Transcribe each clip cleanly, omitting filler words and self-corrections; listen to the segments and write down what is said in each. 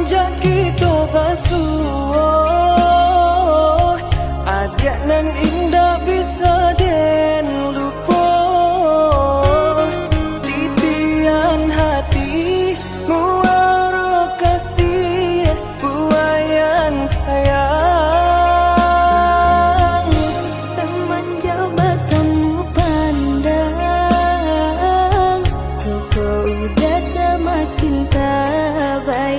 semenjak kita basuh, adik nan indah bisa den lupa. Titian hati muara kasih buayan sayang. Semenjak bertemu pandang, kau udah semakin tak bayang.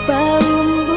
Bau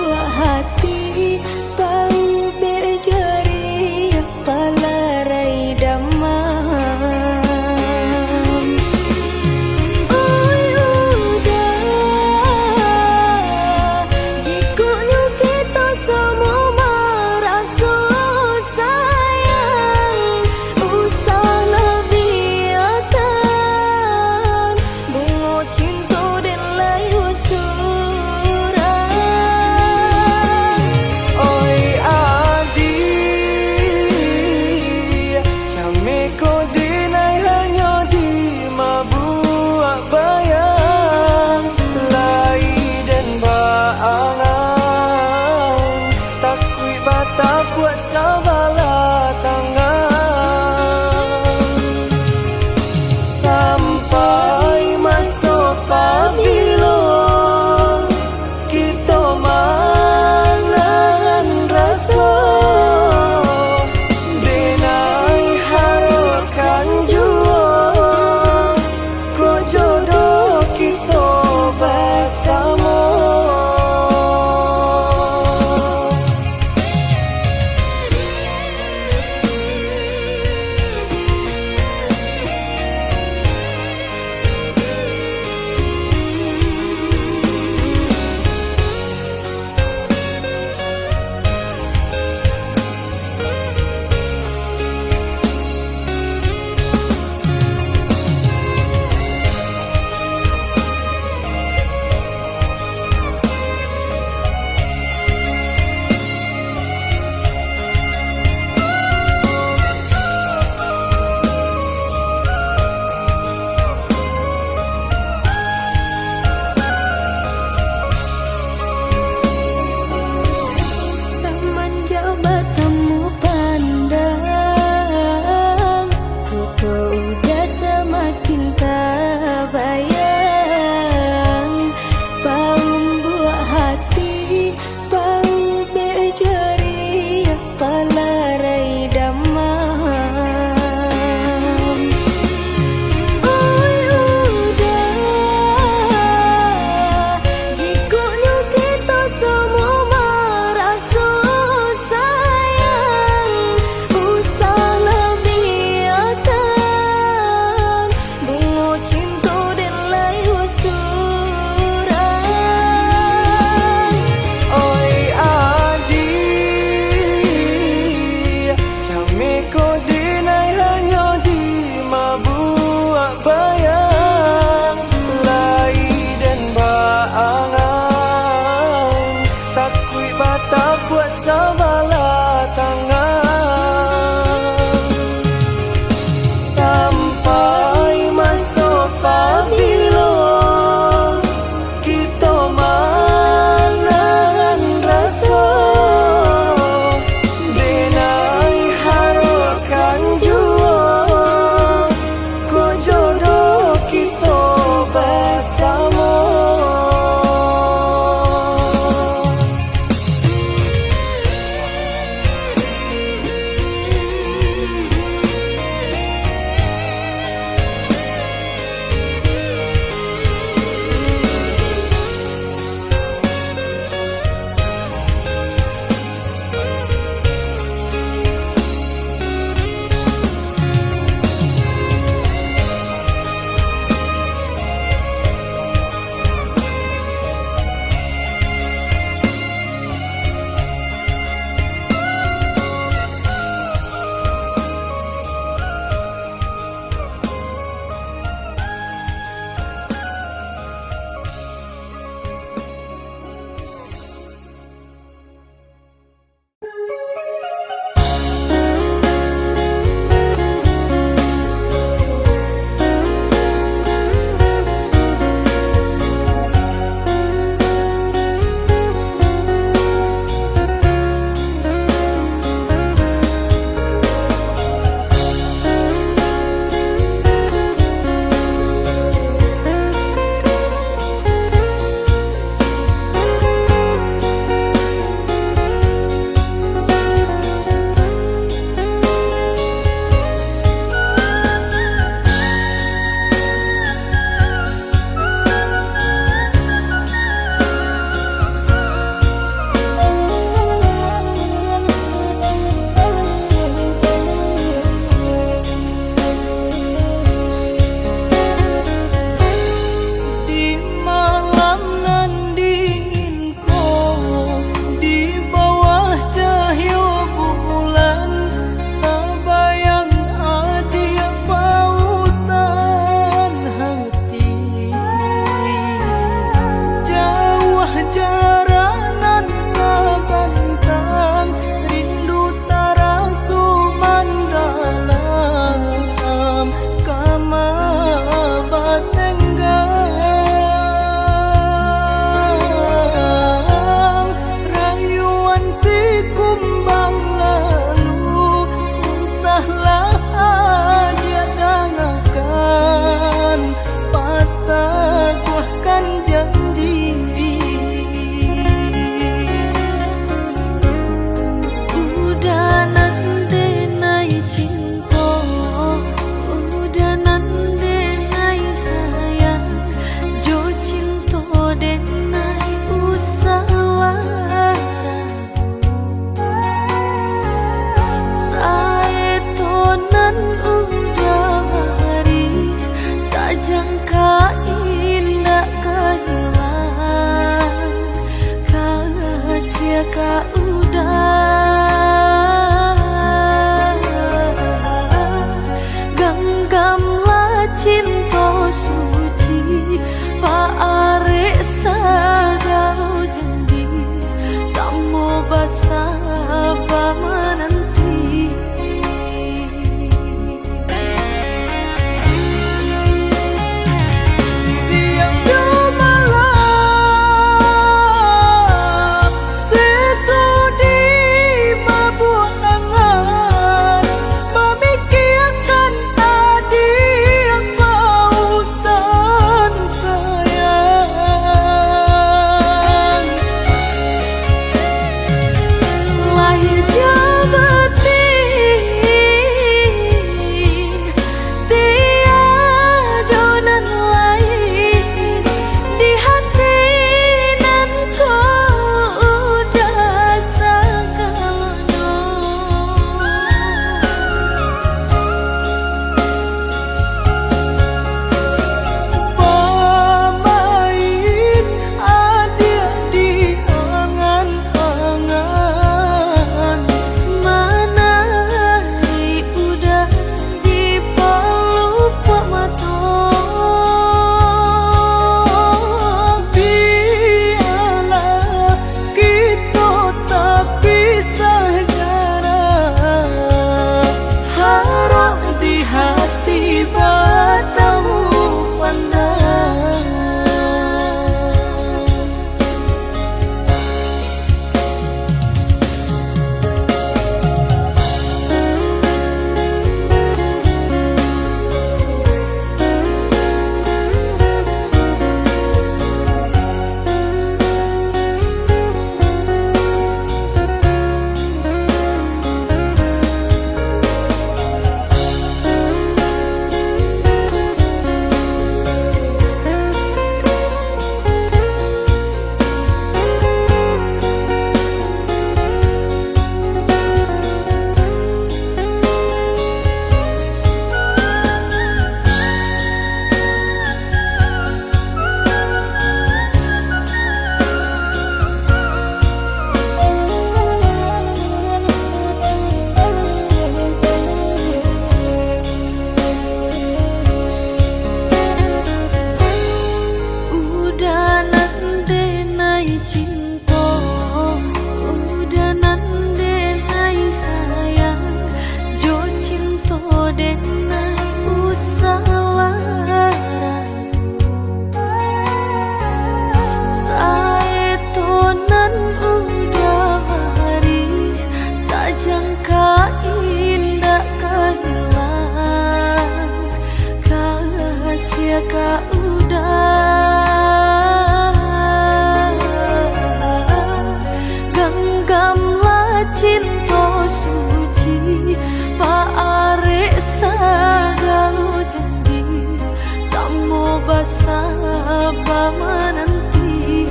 siapa menanti.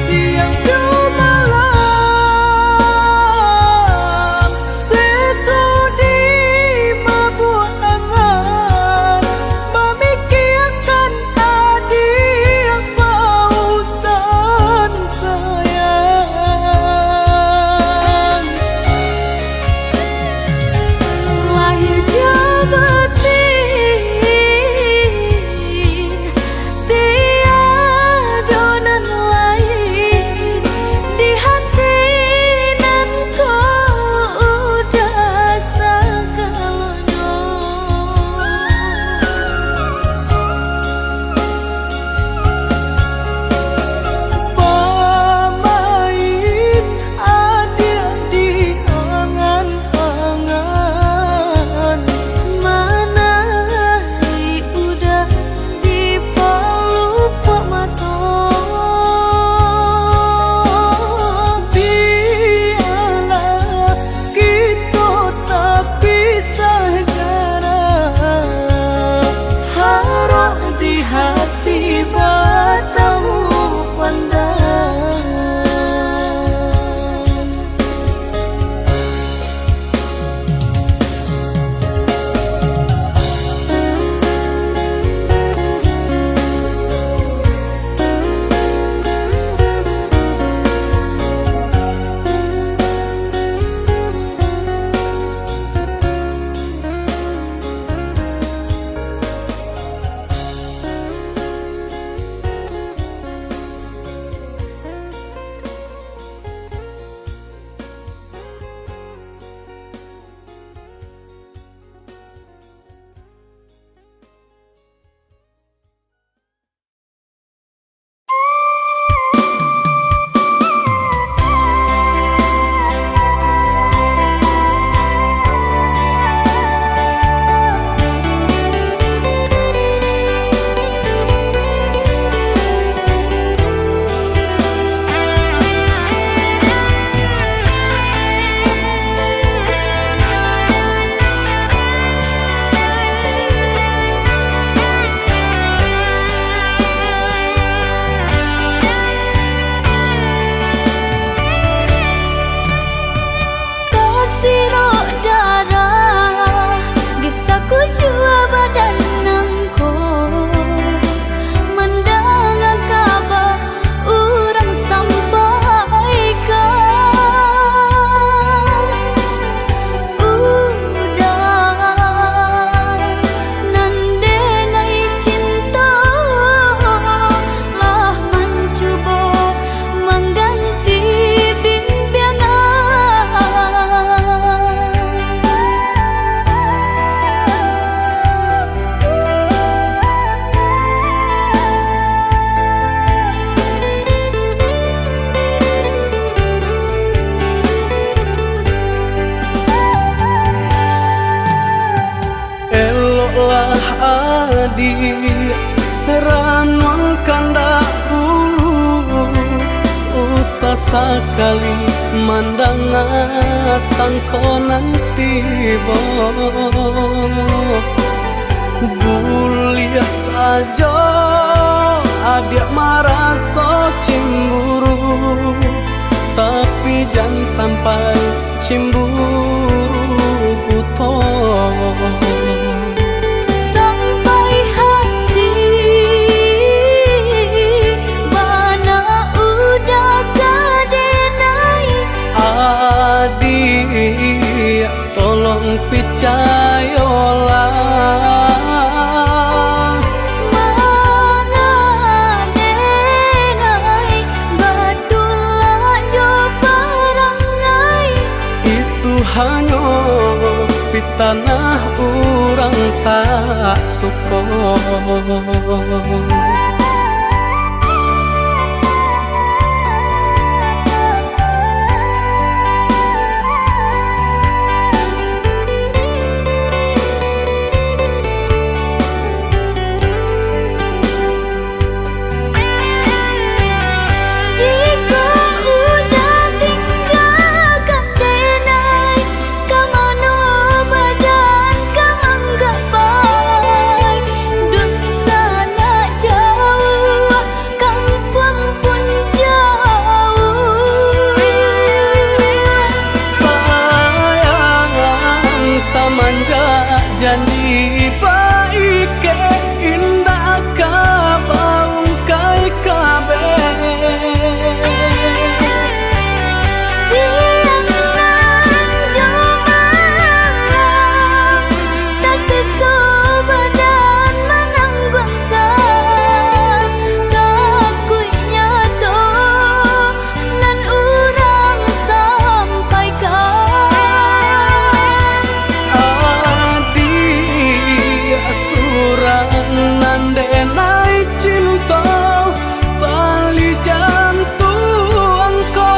Siang dan malam sesudi mabuk angan memikirkan adik pautan sayang. Lahir jabati tiada nan lain di hati nan kau udah segalanya. Pamain adik di angan-angan Manai udah dipalupa mata. biarlah kita tak pisah jarak, harap di hati bertemu pandang. Kasirok darah disaku jua badan nangko mendengar kabar orang sampaikan udah nandenai cinta lah mencoba mengganti Eloklah adik ranong kandak bulu, usah sekali mandang sangko nanti bo. Buliah saja adik merasa cemburu, tapi jangan sampai cemburu buto. sampai hati mana udah kadenai. Adik tolong percayalah, Mangadenai batulah jo perangai. itu hanya pitanah orang tak suka. janji baik ke indah kabaung kai kabe. Siang nan jumalang tak sesu badan menanggungkan kakunya to nan urang sampaikan. Adi asuran nandenai cinta tali jantung kau.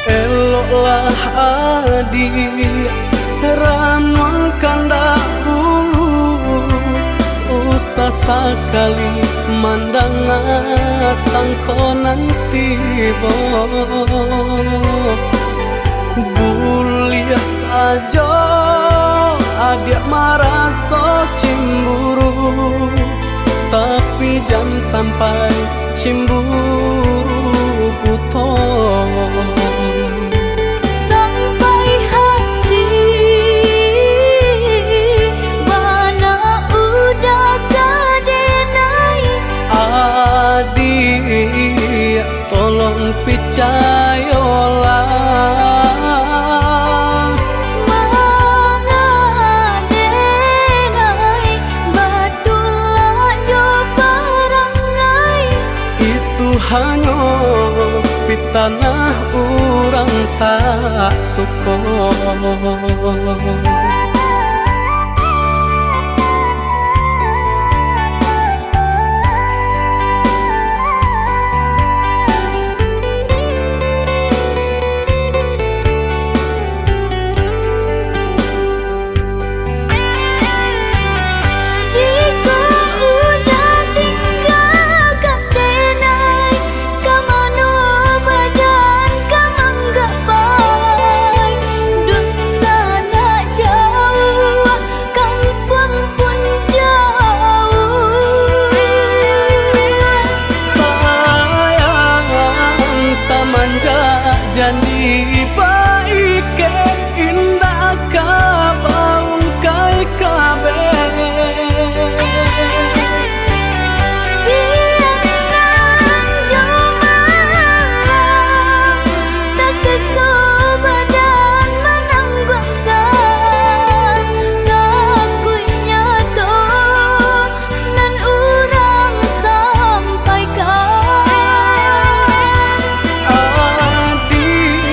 Eloklah adi ranuang kanda ulu, usah sekali mandang sangko nanti bo. Guliah saja adik merasa cemburu, tapi jangan sampai cemburu putus. Sampai hati mana udah kadenai. Adik tolong percayalah, Mangadenai batulah jo perangai. itu hanya pitanah orang tak suka. Jika udah tinggalkan denai, kamano badan kamang gapay. Dun sana jauh, kampung pun jauh. Sayang samanja janji baik ke indah kabaung kai kabe. Siang nan jumalang tak sesu badan menanggungkan kakunya to nan urang sampaikan. Adi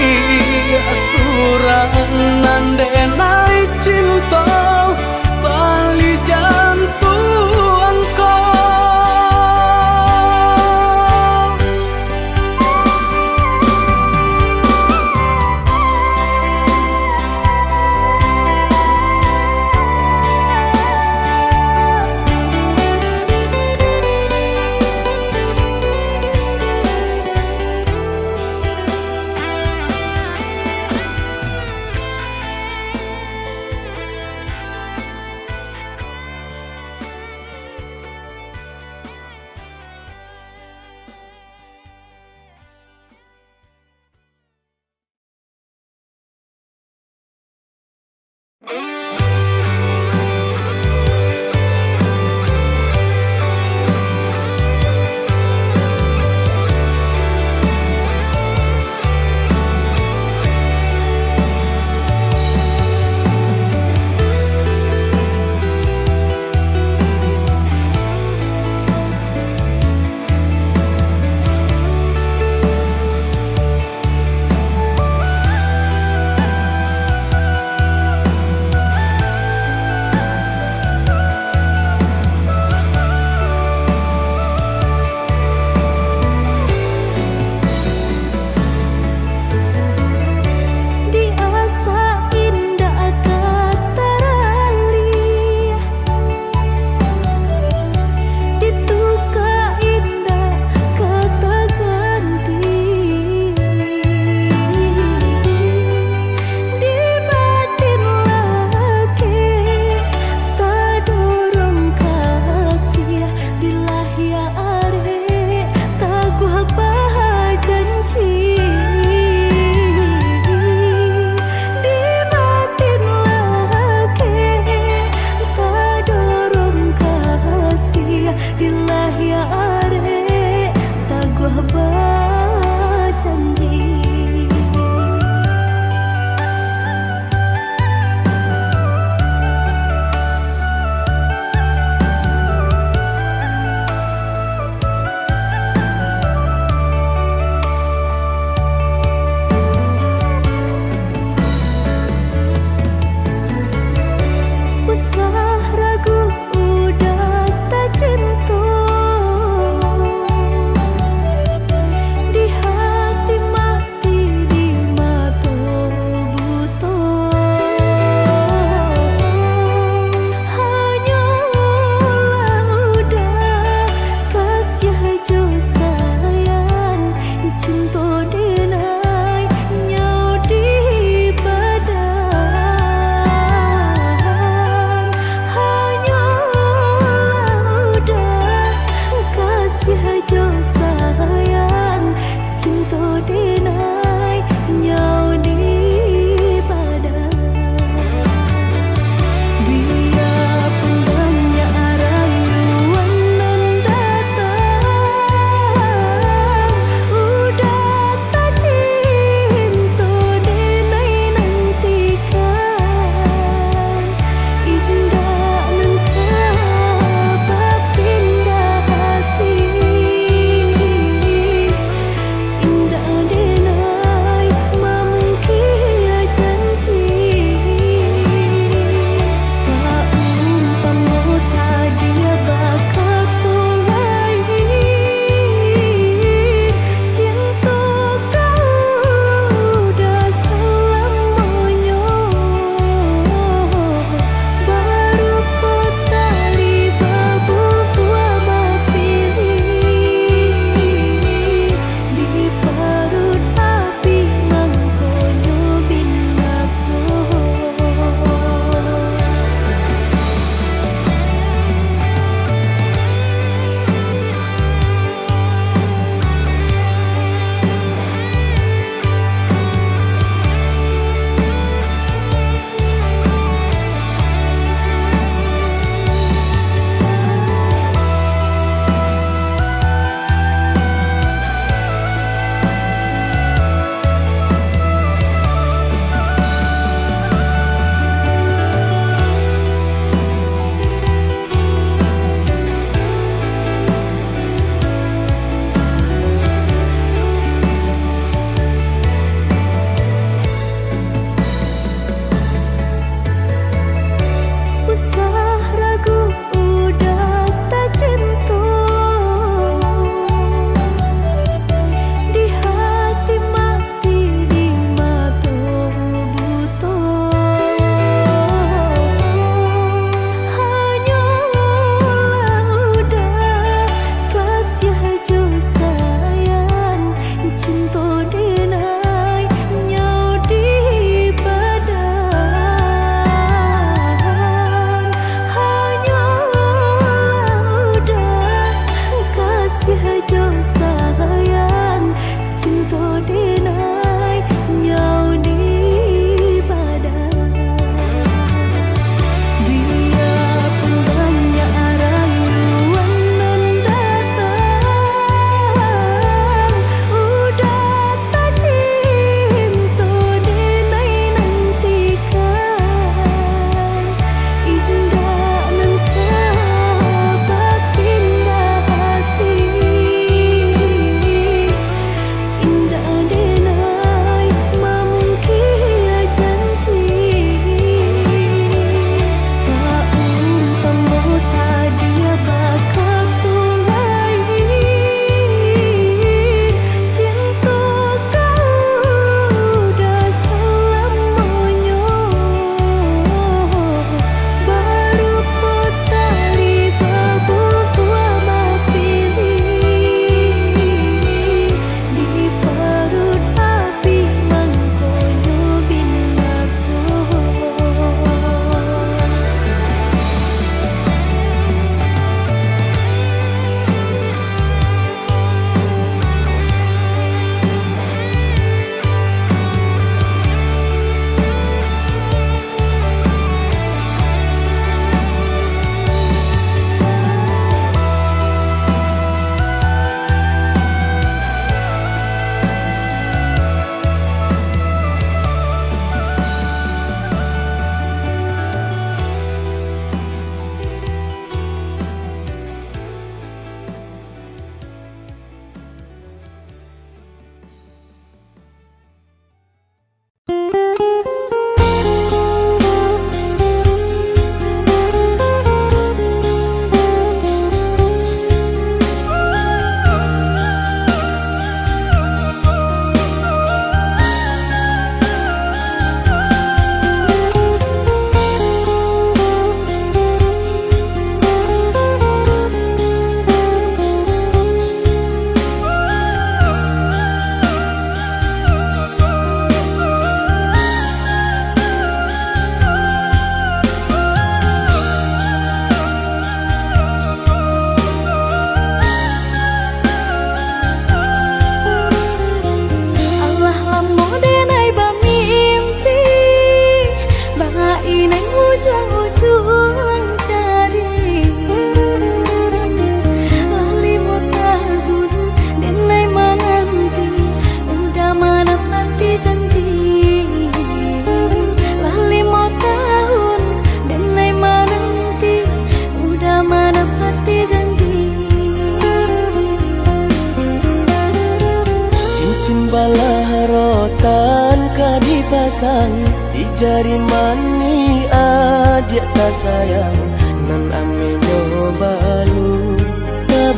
Balah rotan ka dipasang di jari mani adik tak sayang nan amenyo balu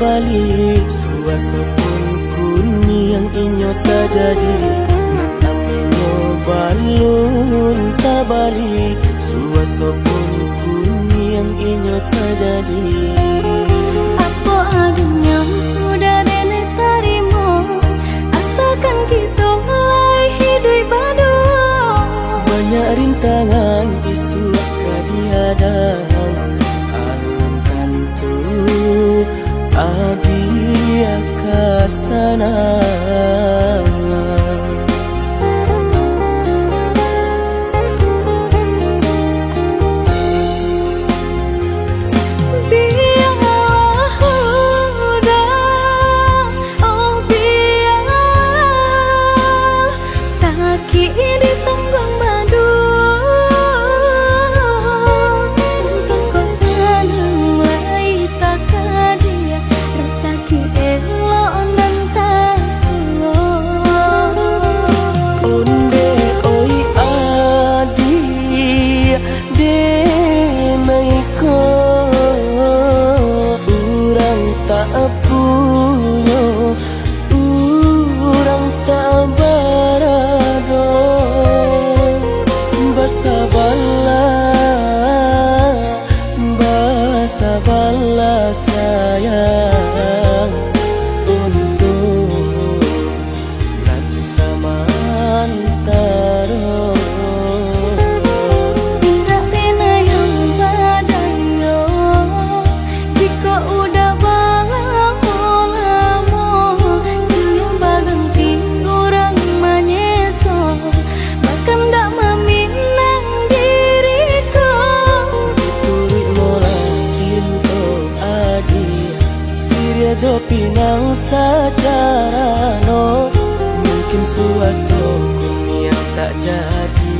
balik suasopun kuni yang inyo tak jadi nan amenyo balun tak balik suasopun kuni yang inyo tak jadi. Apa adanya udah nenek tarimo asalkan kita mulai hidup baru. Banyak rintangan disuap kadihadang alam kantu adia kasana. Sabarlah sayang untuk nanti samantara. Tidak pernah yang badayo jika udah lamo siang baganti orang menyeso bahkan tak meminang diriku. Turik mola Siria jo pinang secara no mungkin suaso yang tak jadi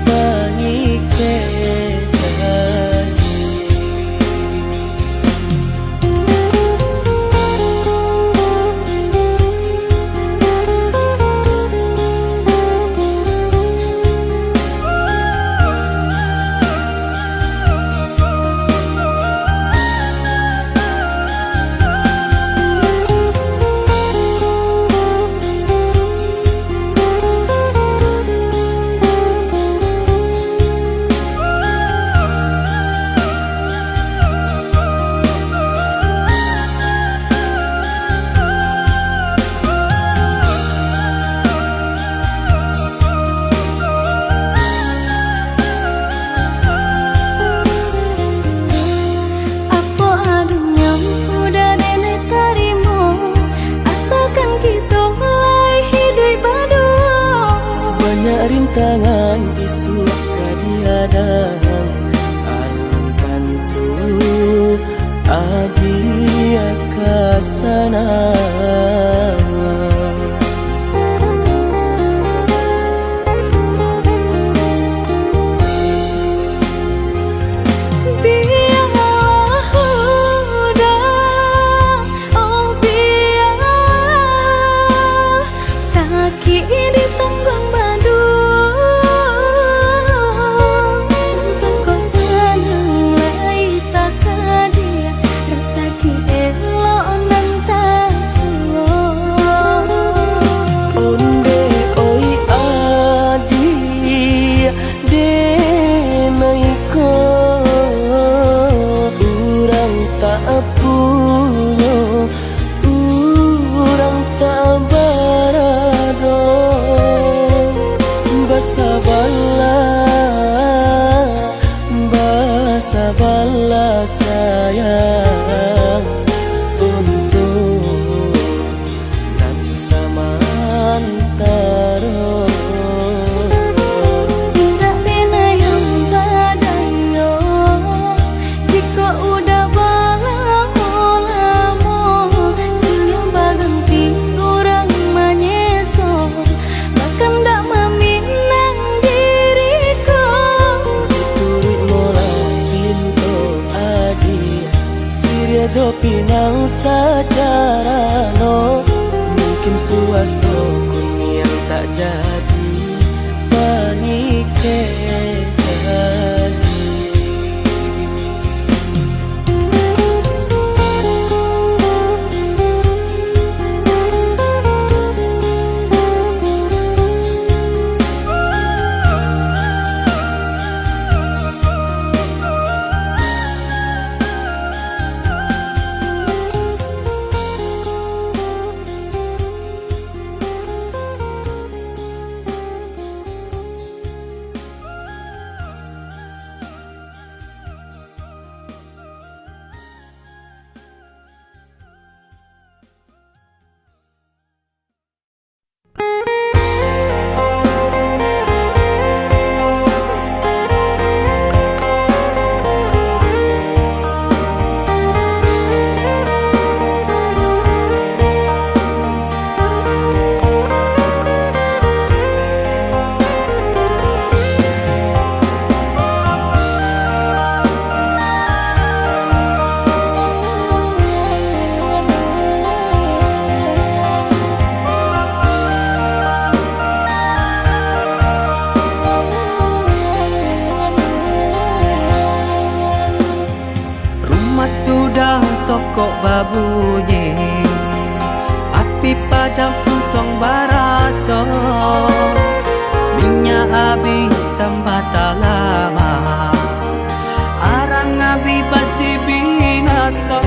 mengikat. Rintangan disuap kadihadang alam kantu adia kasana. Sabarlah sayang untuk nanti samantara. Tidak pernah yang badayo jika udah lamo siang baganti orang menyeso bahkan tak meminang diriku. Turik mola Siria jo pinang secara no mungkin suaso tak jadi mengikatkan. Tokok babunyi, api padam puntong baraso, minyak habis sambata lama, arang abi basi binaso.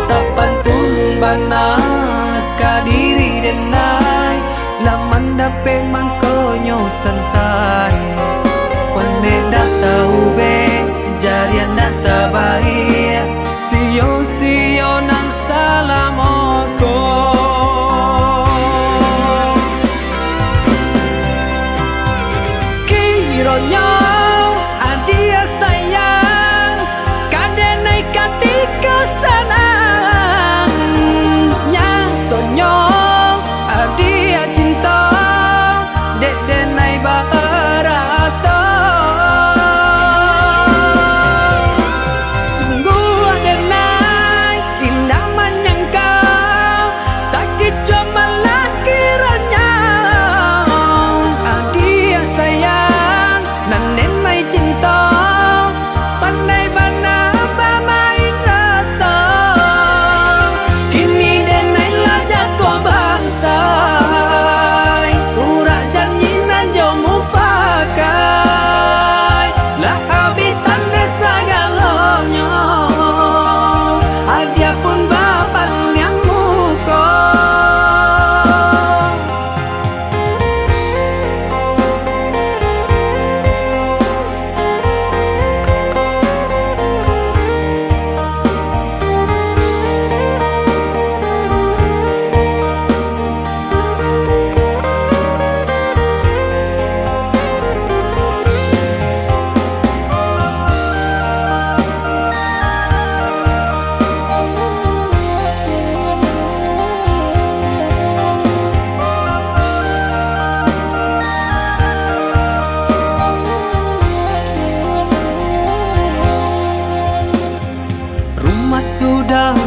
Sapantun bana kadiri denai, laman dape mangkonyo sansai, pande dak tahu be jarian data baik, sio nang salamoko. Kironyo adia sayang, kadenai katika sanang, nyatonyo adia cinta, dek denai barato.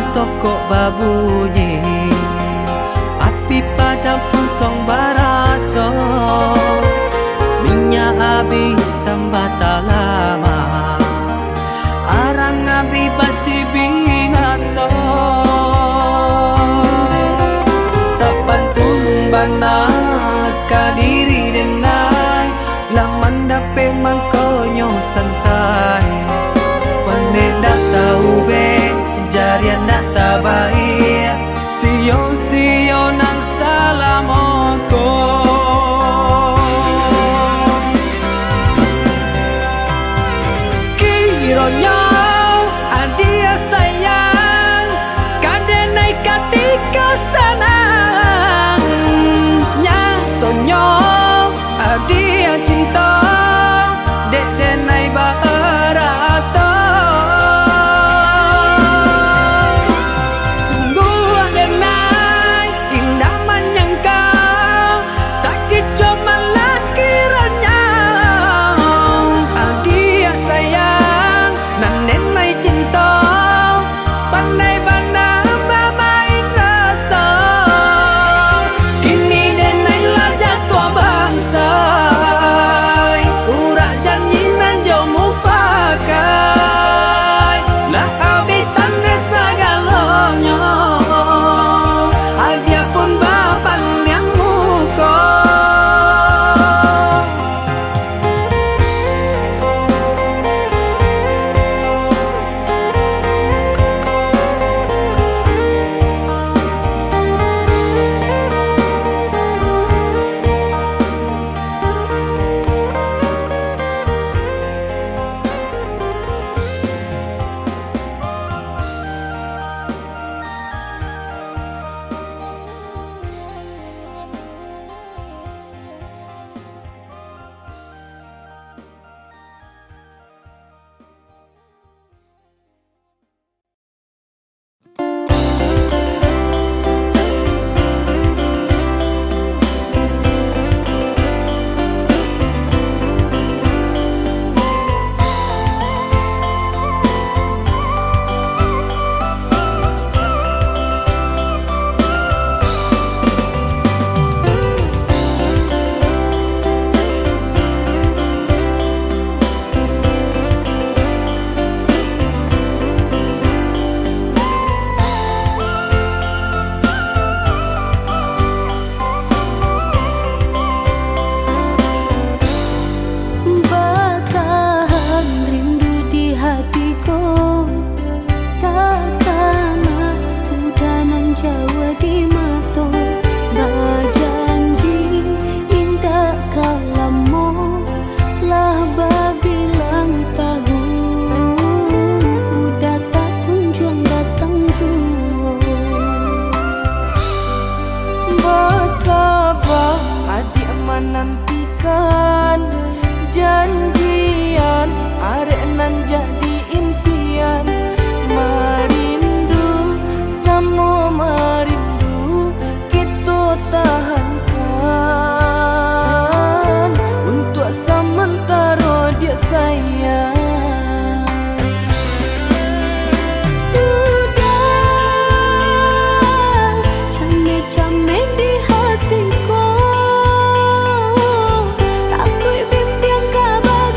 Tokok babunyi, api padam puntong baraso, minyak habis sambata lama, arang abi basi binaso. Sapantun bana kadiri denai, laman dape mangkonyo sansai, pande dak tahu be jarian data baik, sio nang salamoko. Kironyo adia sayang, kadenai katika sanang, nyatonyo adia cinta, dek denai barato. Cinta pandai bana bermain rasa. nantikan janjian arek nan jadi impian. Marindu samo marindu kita tahankan untuk sementara dia sayang. Takut bimbang kabar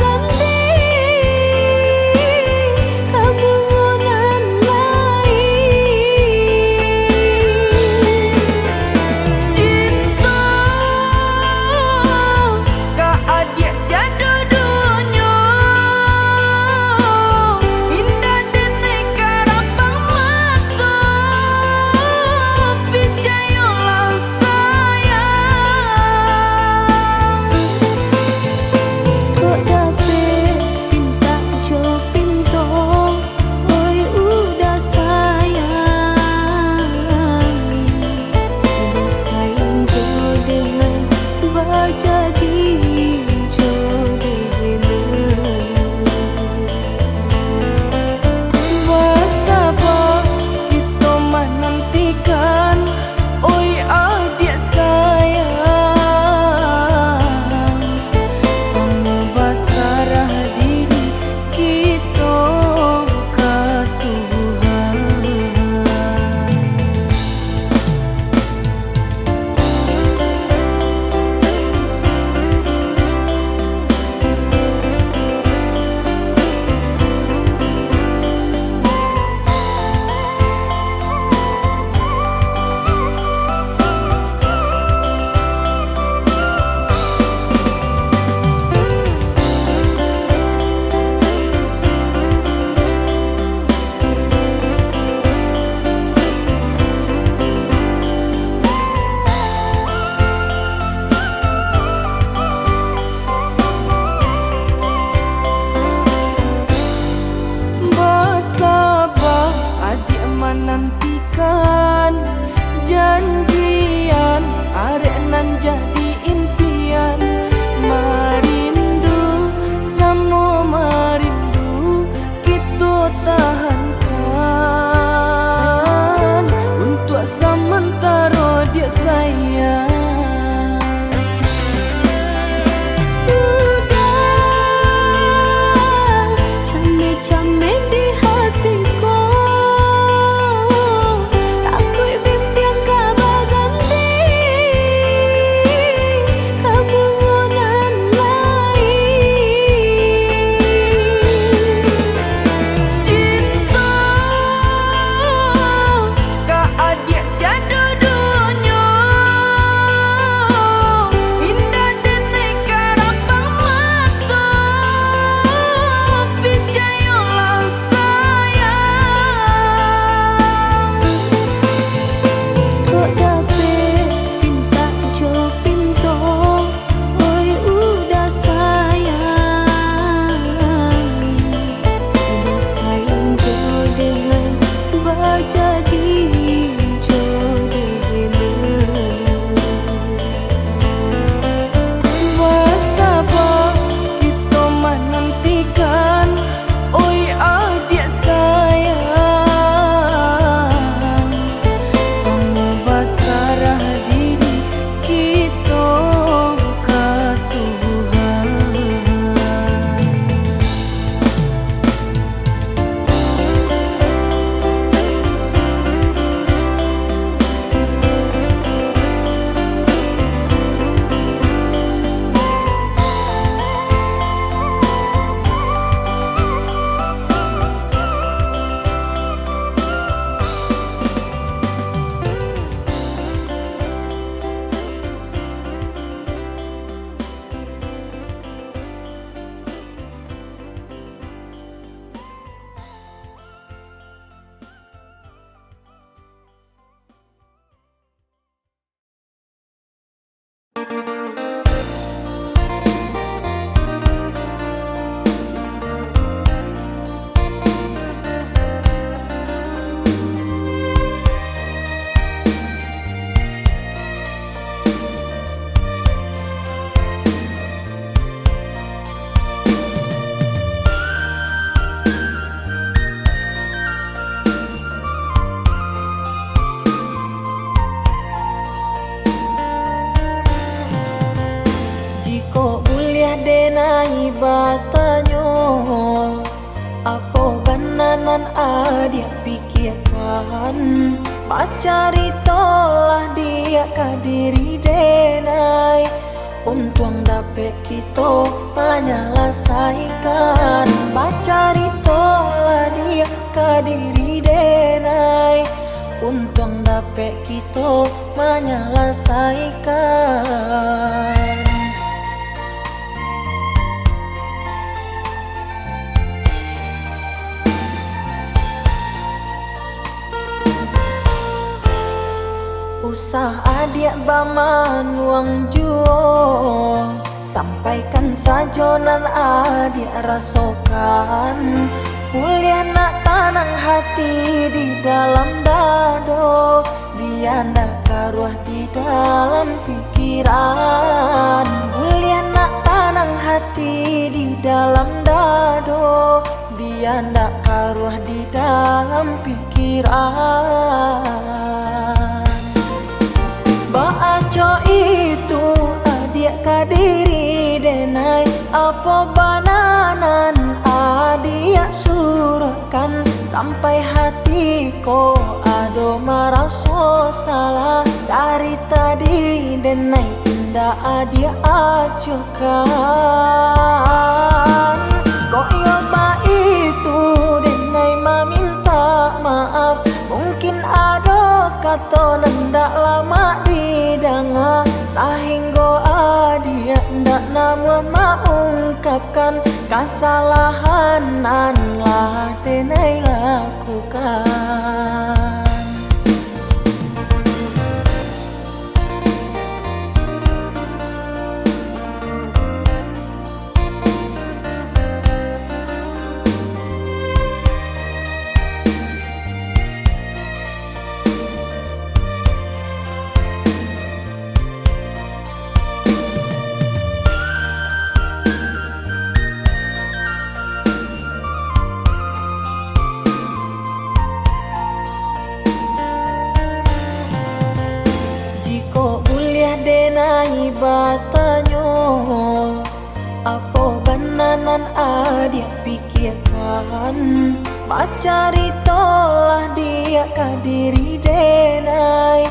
nan adia pikirkan, bacari tolah dia kadiri denai. Untung dapet kita menyelesaikan, bacari tolah dia kadiri denai. Untung dapet kita menyelesaikan. Usah adik baman uang juo, sampaikan saja nan adik rasakan. Kuliah nak tanang hati di dalam dado, dia nak karuah di dalam pikiran. Kuliah nak tanang hati di dalam dado, dia nak karuah di dalam pikiran. Baaco itu adik kadiri denai, apa bananan adik surahkan. Sampai hati ko ado merasa salah, dari tadi denai indah adik acukan. Kok yoba itu denai meminta maaf, mungkin ada kata nendak lama didengar, sehingga adia ndak nama mengungkapkan kesalahan nan lah denai lakukan. Denai batanyo, apa bananan adik pikirkan, bacari tolah dia kadiri denai.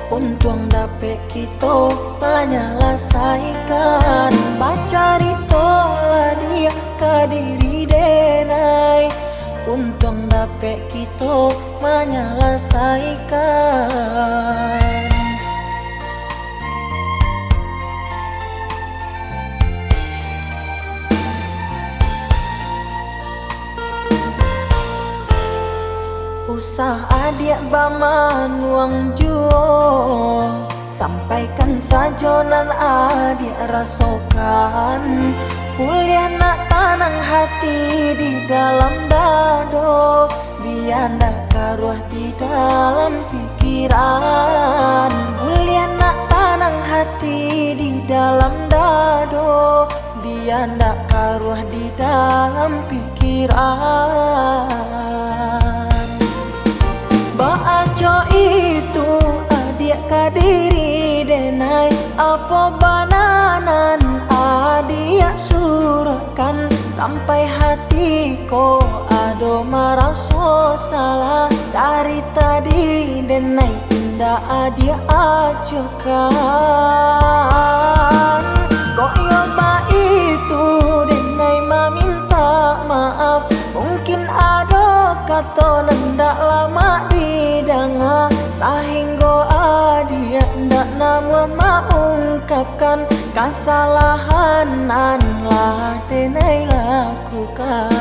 Untung dapet kita menyelesaikan, bacari tolah dia kadiri denai. Untung dapet kita menyelesaikan. Usah adik baman uang juo, sampaikan saja nan adik rasakan. Kuliah nak tanang hati di dalam dado, biar nak karuah di dalam pikiran. Kuliah nak tanang hati di dalam dado, biar nak karuah di dalam pikiran. Baaco itu adik kadiri denai, apa bananan adik surahkan. Sampai hati ko ado merasa salah, dari tadi denai indah adik acukan. Kok yoba itu denai meminta maaf, mungkin ada kata nendak lama didengar, sehingga adia ndak nama mengungkapkan kesalahan nan lah denai lakukan.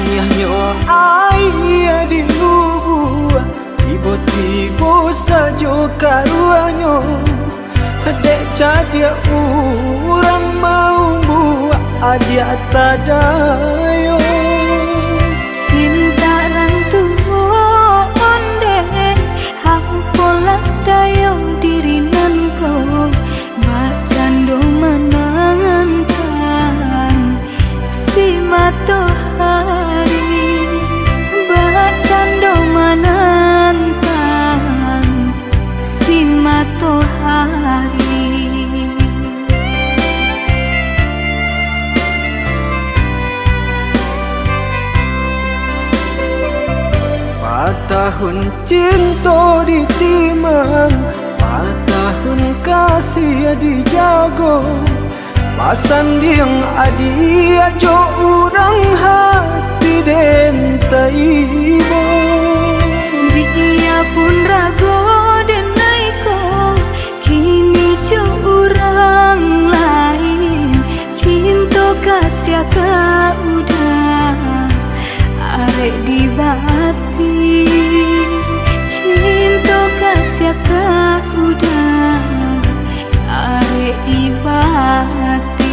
Anihnya ayah di lubuk, tiba-tiba saja karuannya. Dek cadia orang mau buat adia tak dayo. Pintaran tuhon dek, hampola dayo diri nanko. Bacando menangan si matahari, bacando menangan si matahari. Tahun cinta ditimang, tahun kasih dijago. Pasan diang adi ajo orang hati den taibo. Dia pun rago dan naiko, kini jo orang lain. Cinta kasih ka udah arek di bati. Cinta kasih ka udah arek di bati.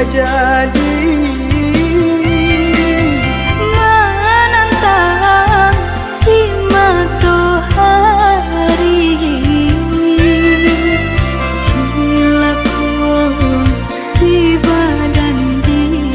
Jadi menantang si matahari, cilaku si badan diri.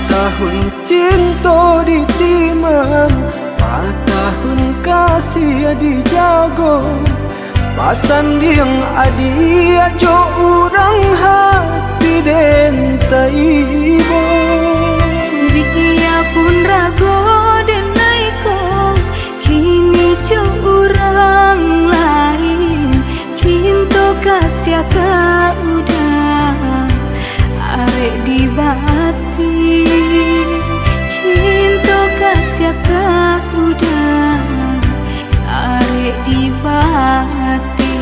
Tahun cinta ditimang, tahun kasih dijago. Pasan diang adi ajo orang hati den taibo. Dia pun rago dan naiko, kini jo orang lain. Cinta kasih ka udah arek di bati. Cinta kasih ka udah arek di bati.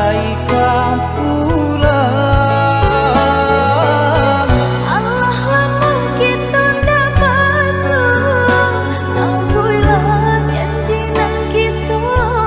andaikan pulang. Allah lamun kita ndak masuk, ampuilah janji nan kita harap.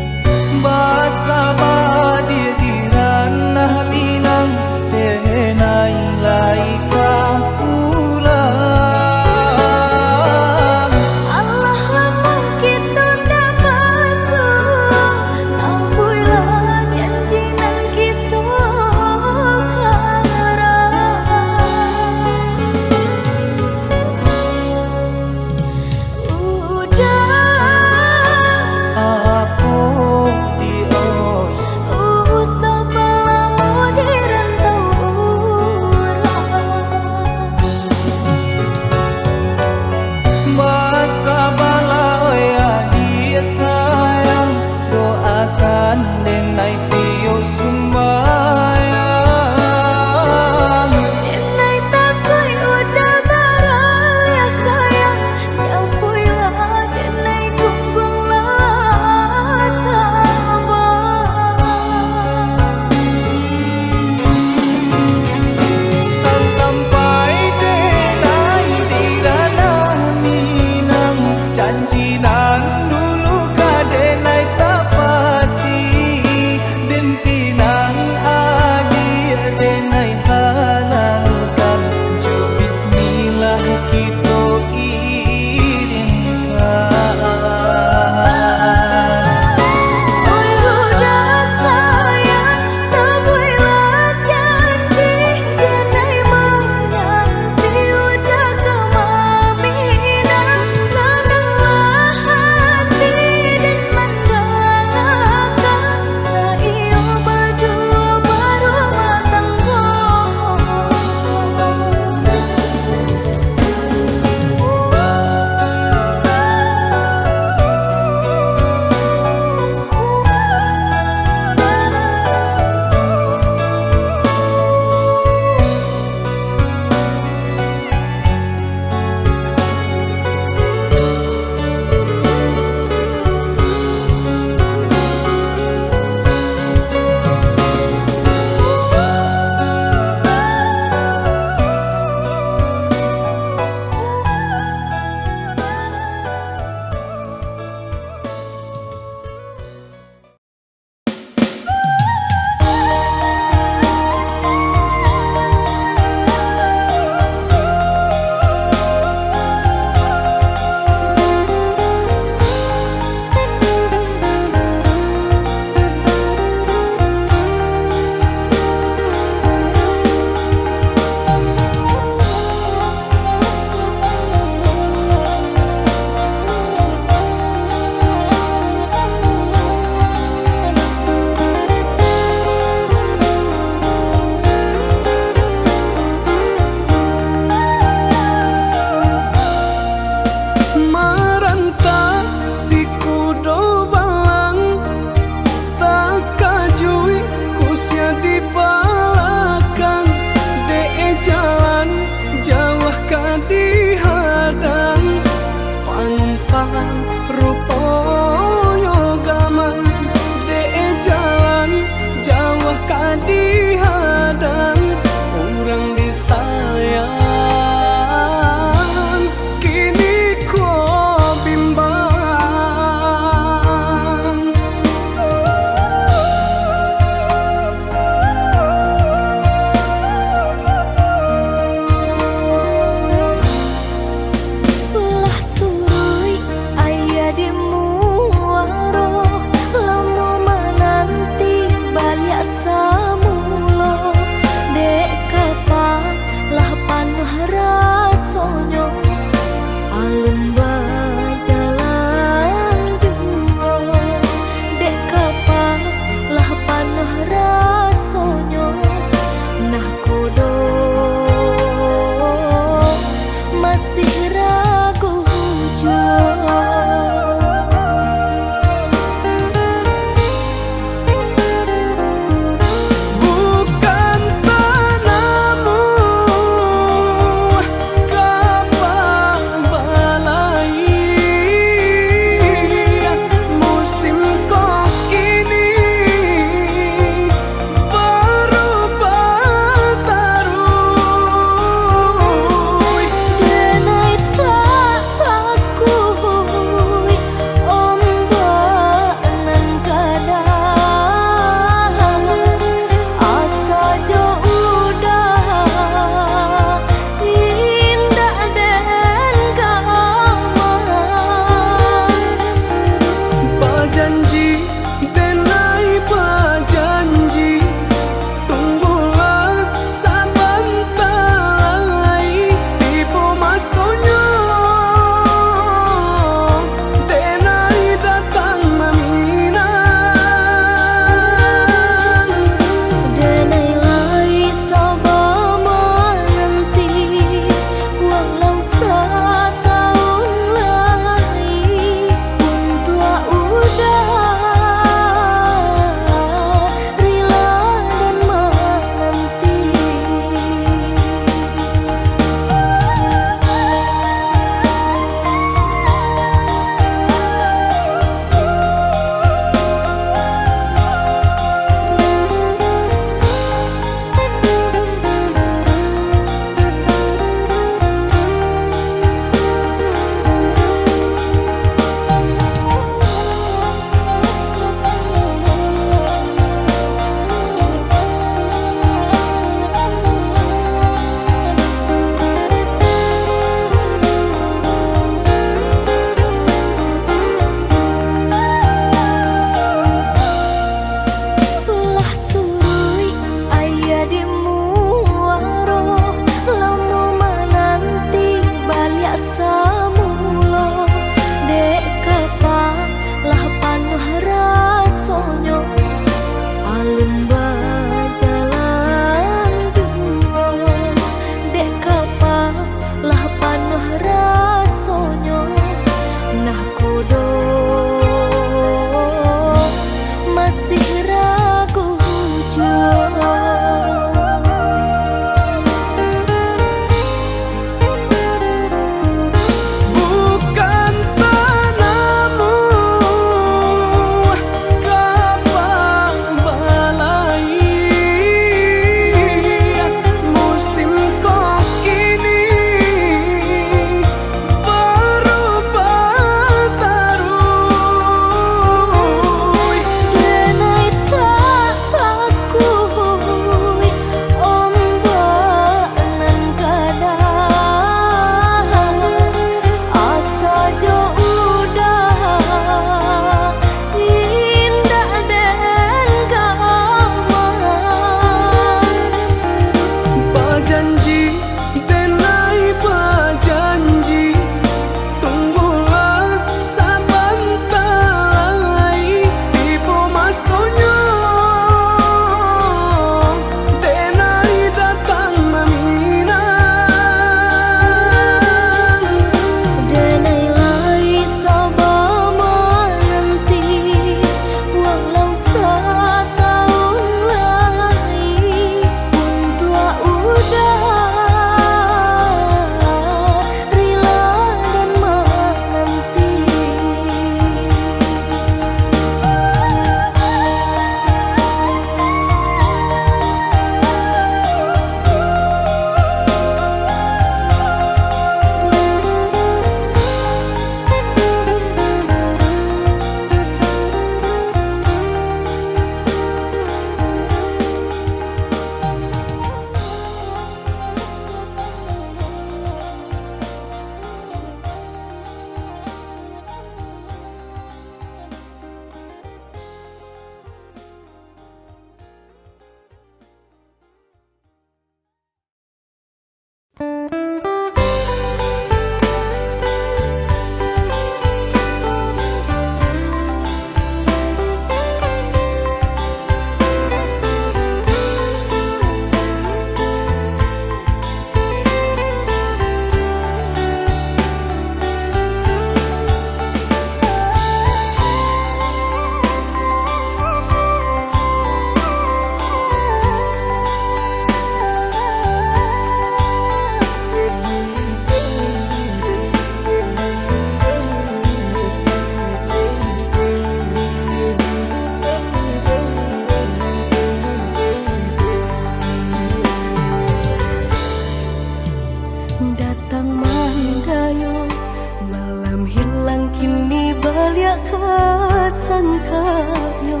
kasangkanyo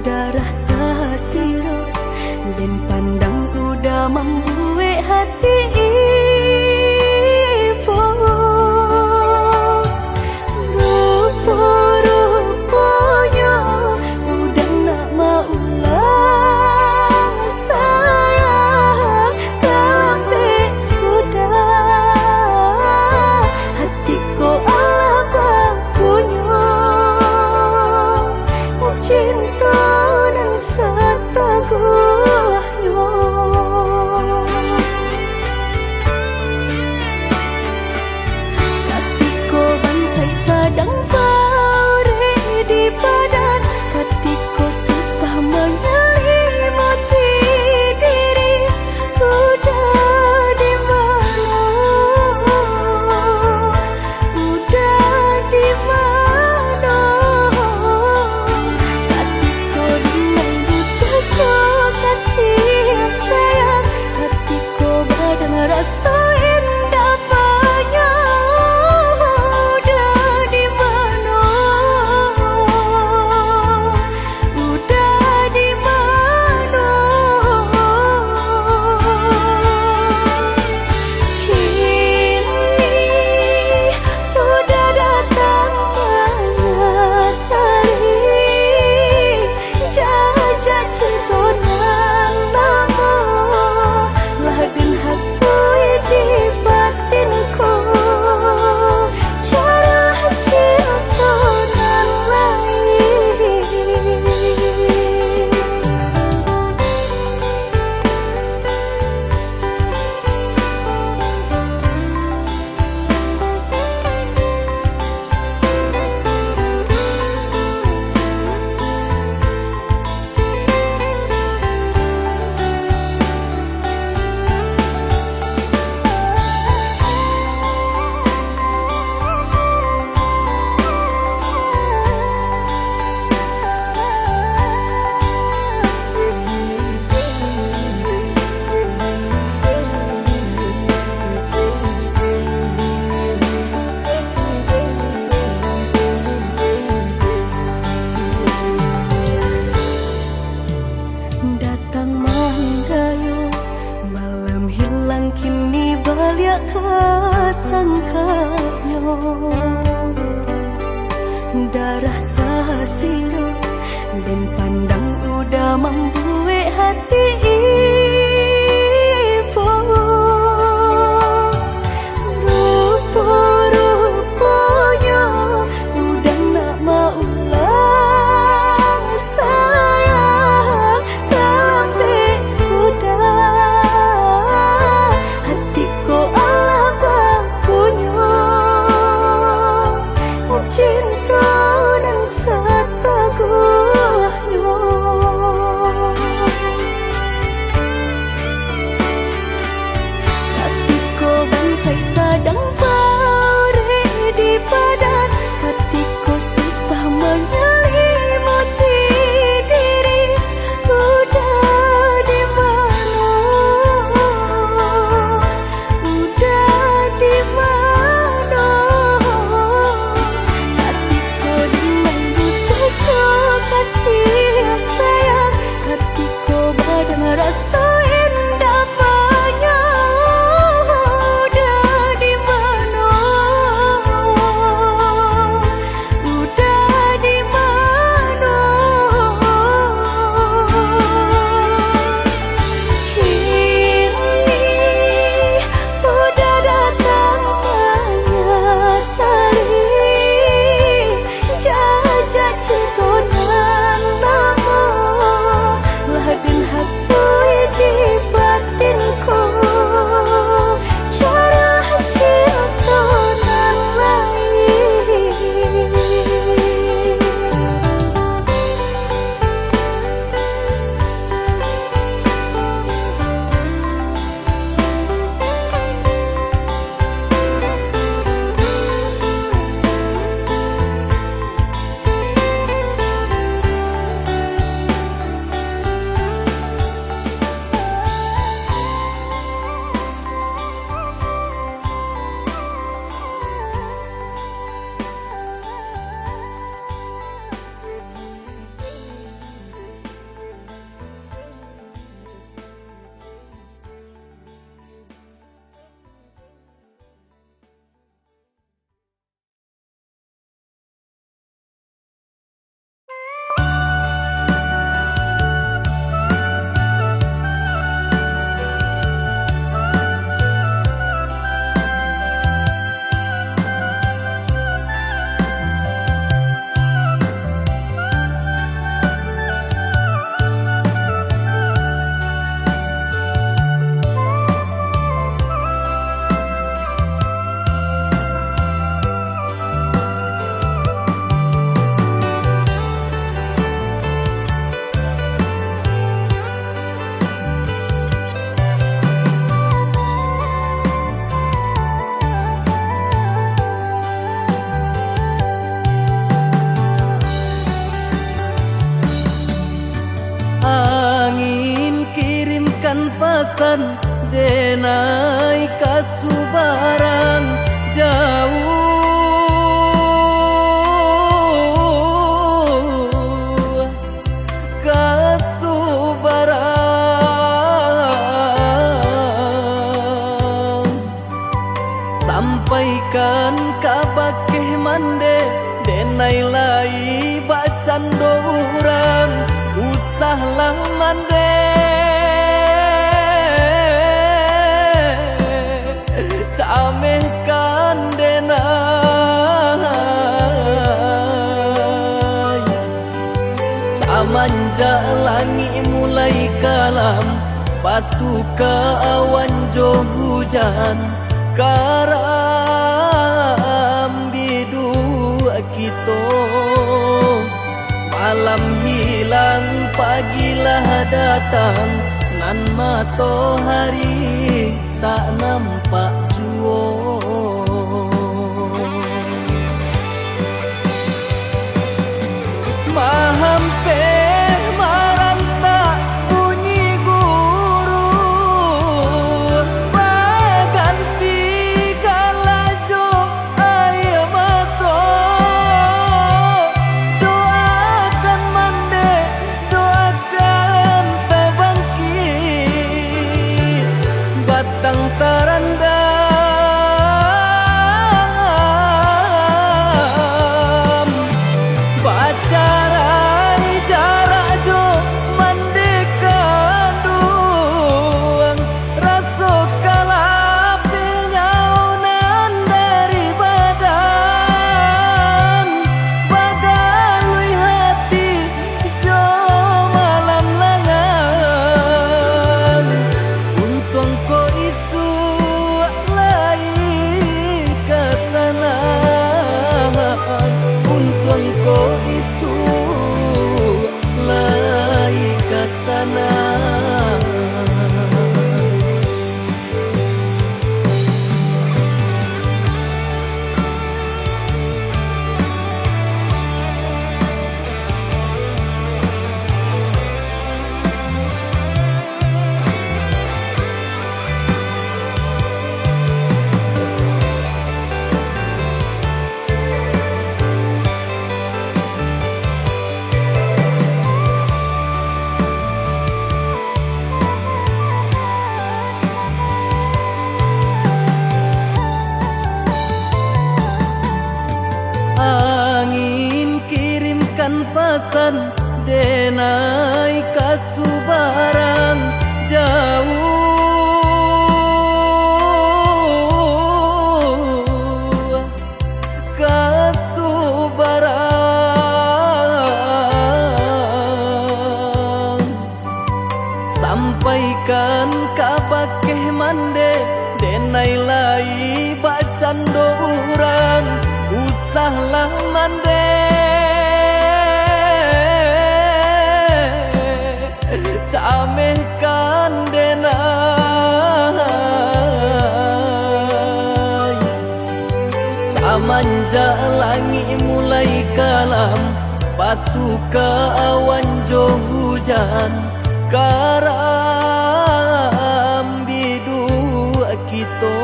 darah tasiro dan pandang udah membuat hati ibu rupa-rupanya udah nak mau ulang sayang tapi sudah hatiku Allah bakunya cinta dan setaguhnya hatiku bansai sadang pare di badan hatiku susah menyelimati diri udah di mana hatiku dengan buta jauh kasih sayang hatiku badan rasa indah banyak udah di mana kini udah datang Sari jajak cinta nang nama ladin hakui di batinku cara cinta nan lain datang manggayo malam hilang kini balik kasangkanyo darah tasiro dan pandang udah membuat hati ibu rupa-rupanya udah nak mau ulang sayang tapi sudah hatiku Allah bakunya cinta dan setaguhnya sampaikan kabakeh mande denai lai bacan dorang usahlah mande camehkan denai samanja langi mulai kalam batu ke awan jo hujan karam bidu kita malam hilang pagilah datang nan matahari tak nampak jua mahampe maranta bunyi guru baganti galajo air mata doakan mande doakan terbangkit batang terandam bacarai jarak jo mandekan duang rasa kalapil nyaunan dari badan bagalui hati jo malam lengan untung ko isu lai kesana untung ko isu lai kesana angin kirimkan pesan denai kasubarang jauh kasubarang sampaikan kabakeh mande denai lai bacan dorang usahlah mande camehkan denai samanja langi mulai kalam batu ke awan jo hujan karam bidu kita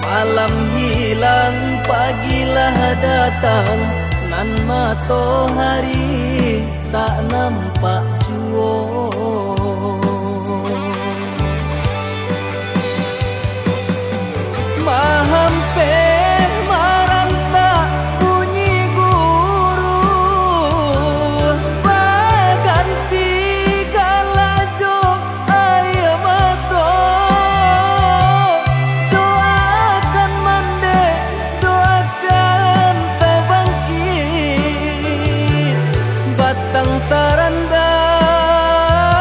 malam hilang pagilah datang nan matahari tak nampak jua mahampe maranta bunyi guru baganti galajo air mata doakan mande doakan terbangkit batang terandam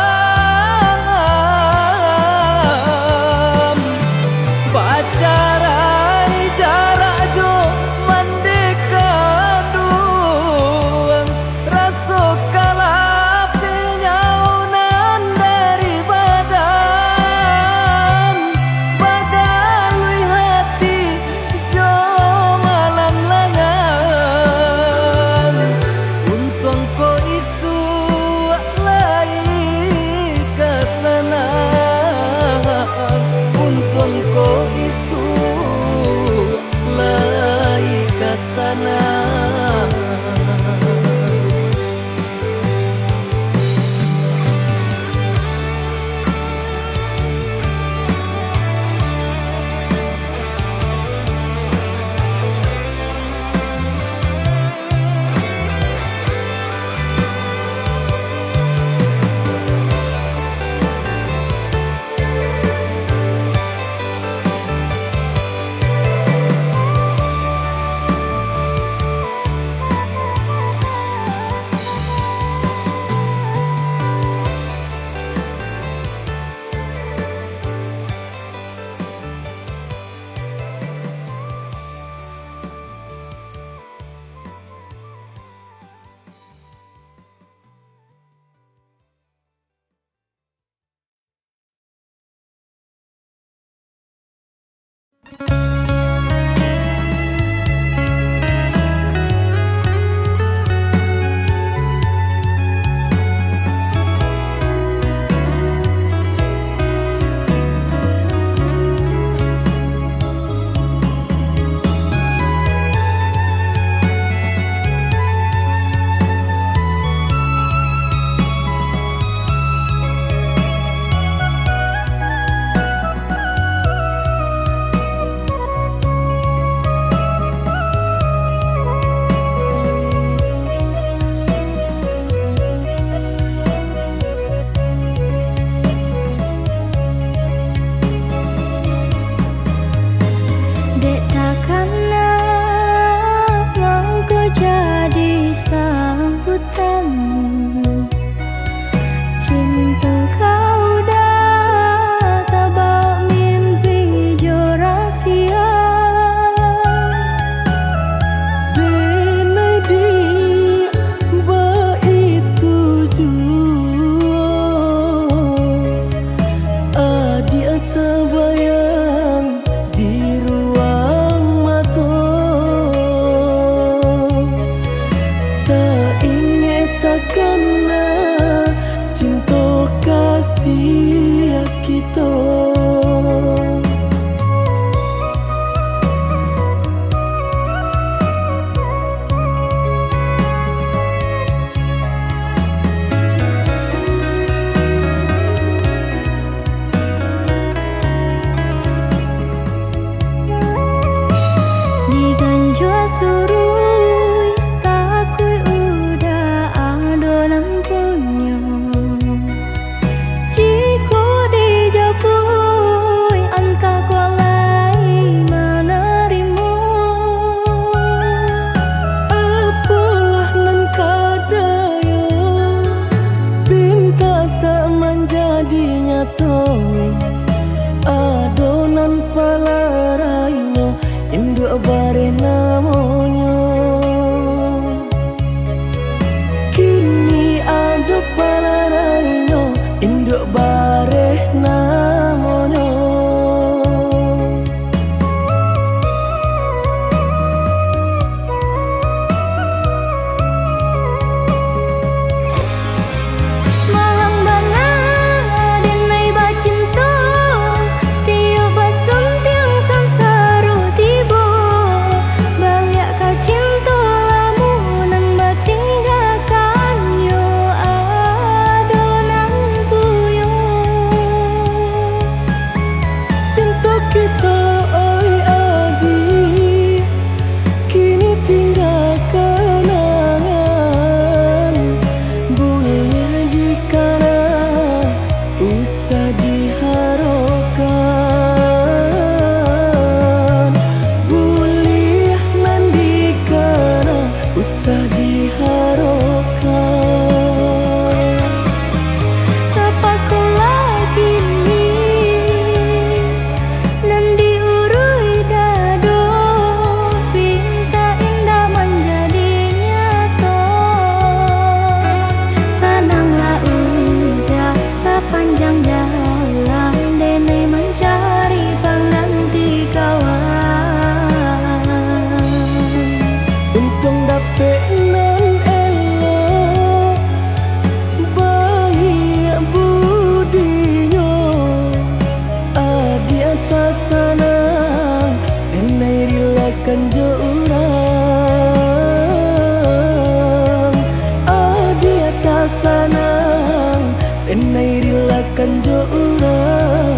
surui takui udah adonan punya jika dijapui angka kualai menerima apalah nan kadaya pinta tak menjadi nyata adonan palarainya induk bare namanya kini ada palarainya induk bare namanya malang banget denai bacinta tiup basum tiang sansaru tiba balik kau cinta lamunan batinggalkan yo adonan puyo cinta kita oi adi kini tinggal kenangan boleh dikana usah diharapkan boleh nandikana usah diharapkan terpaksalah kini dan diurui dado pinta indah menjadi nyata senanglah udah sepanjang jalan denai mencari pengganti kawan untung dapet nan elok baik budinya adi atas sana denai rilakan jo urang adi atas sana denai rilakan jo urang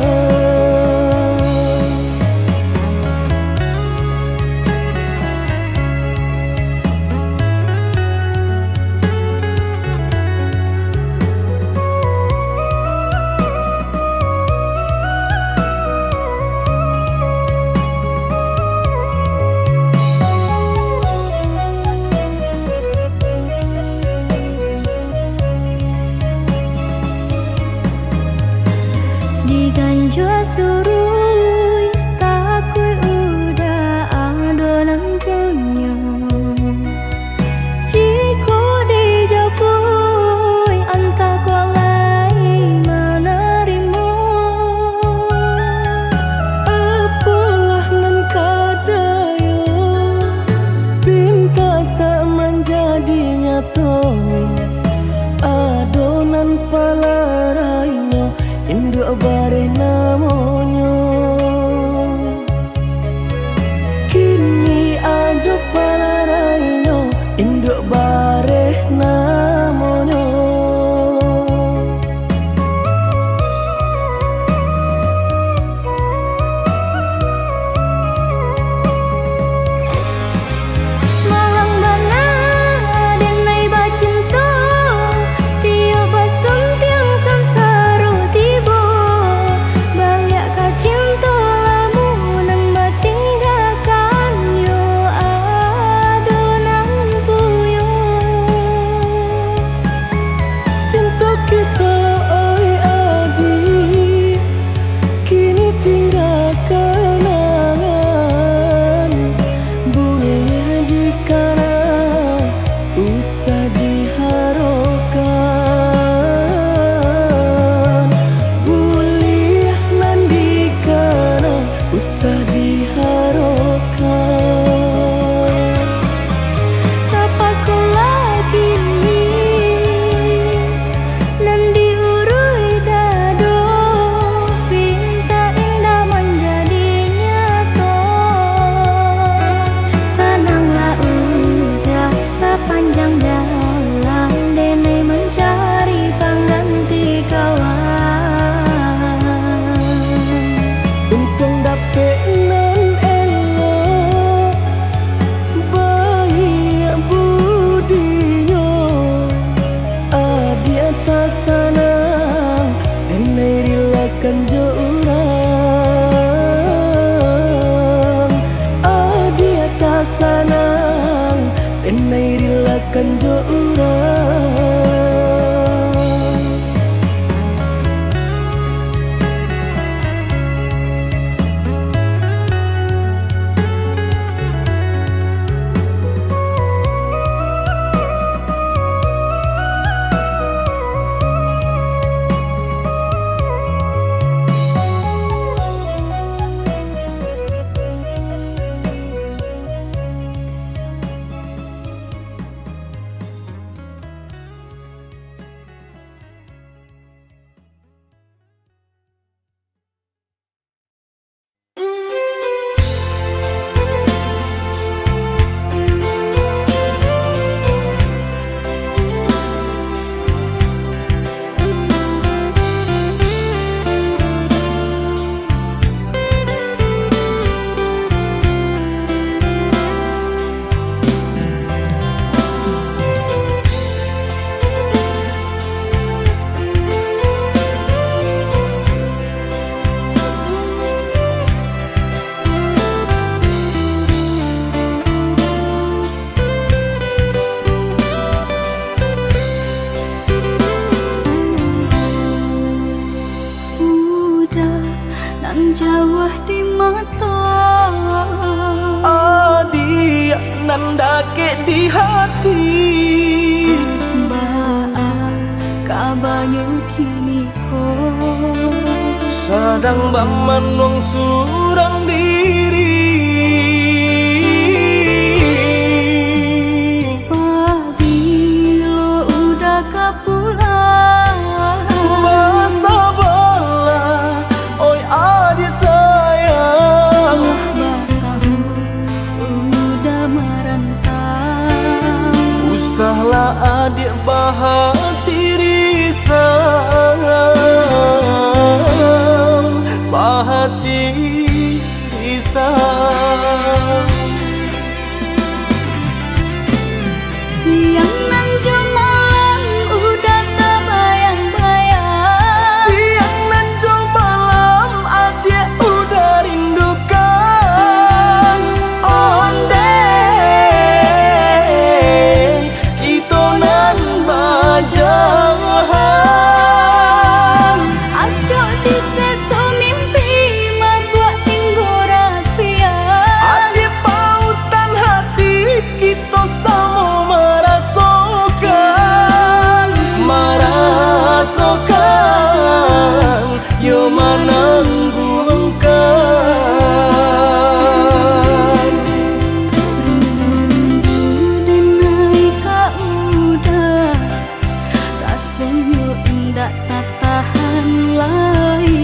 diganjua surui takui udah adonan punya jika dijapui angka kualai menerima apalah nan kadaya pinta tak menjadi nyata adonan palarainya induk bare namanya kini ada palarainya induk bare namanya malang banget denai bacinta tiup basum tiang sansaru tiba Sadang baman wong surang diri. Pabilo udah kapulang Masa bala oi adik sayang. Batahu udah merantau. Usahlah adik bahati risang, bahati risang. Siang nan malam udah terbayang-bayang. Siang nan malam adik udah rindukan. Ondeh kita nan bajahan. Acok di seso mimpi membuat tinggu rahasia. Adik pautan hati kita sama merasakan yo menangguhkan. Rindu denai ka udah rasanya indah tak tahan lagi.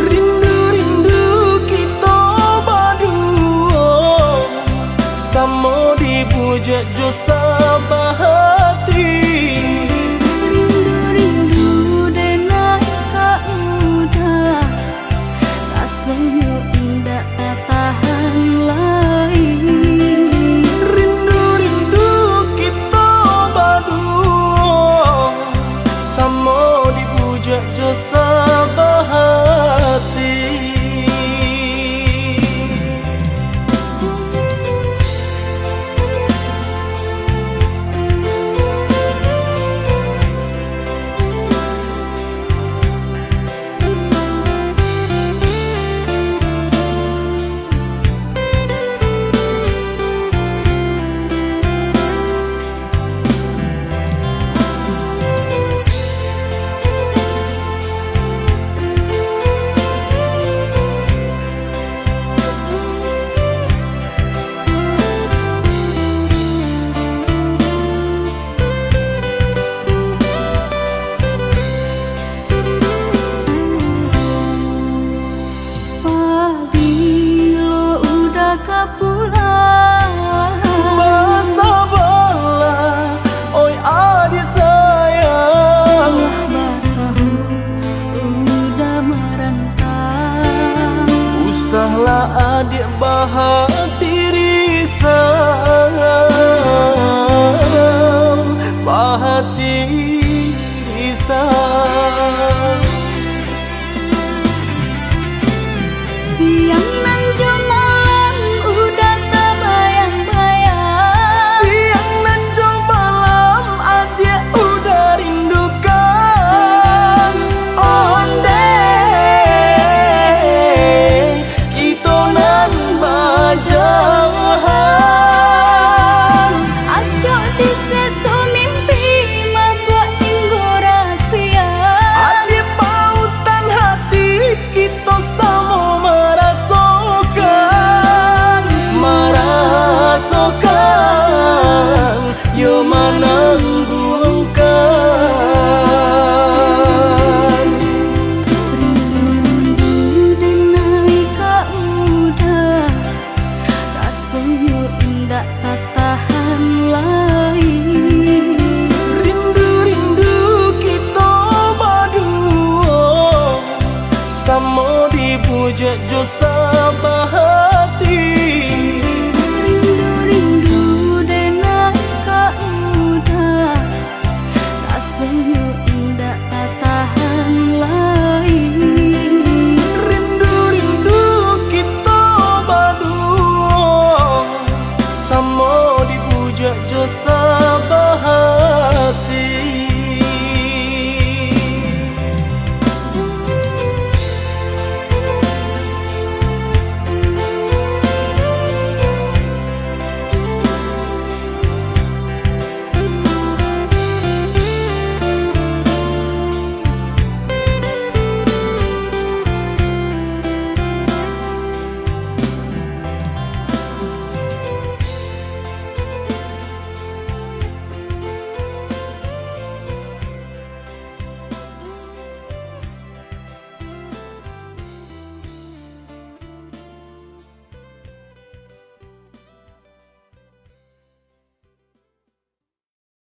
Rindu-rindu kita berdua sama dibujak jo sabahati. Rindu denai ka udah rasanya indah tak tahan lagi. Rindu-rindu kita berdua sama dibujak jo sabahati. Pabilo udah kapulang Masa bala oi adik sayang. Batahu udah merantau. Usahlah adik bahati risang, bahati risang. Siang nan malam udah terbayang-bayang. Siang nan malam adik udah rindukan. Ondeh kita nan bajahan. Acok di seso mimpi membuat tinggu rahasia. Adik pautan hati kita sama merasakan yo menangguhkan. Rindu denai ka udah rasanya indah tak tahan lagi. Rindu-rindu kita berdua sama dibujak jo sabah.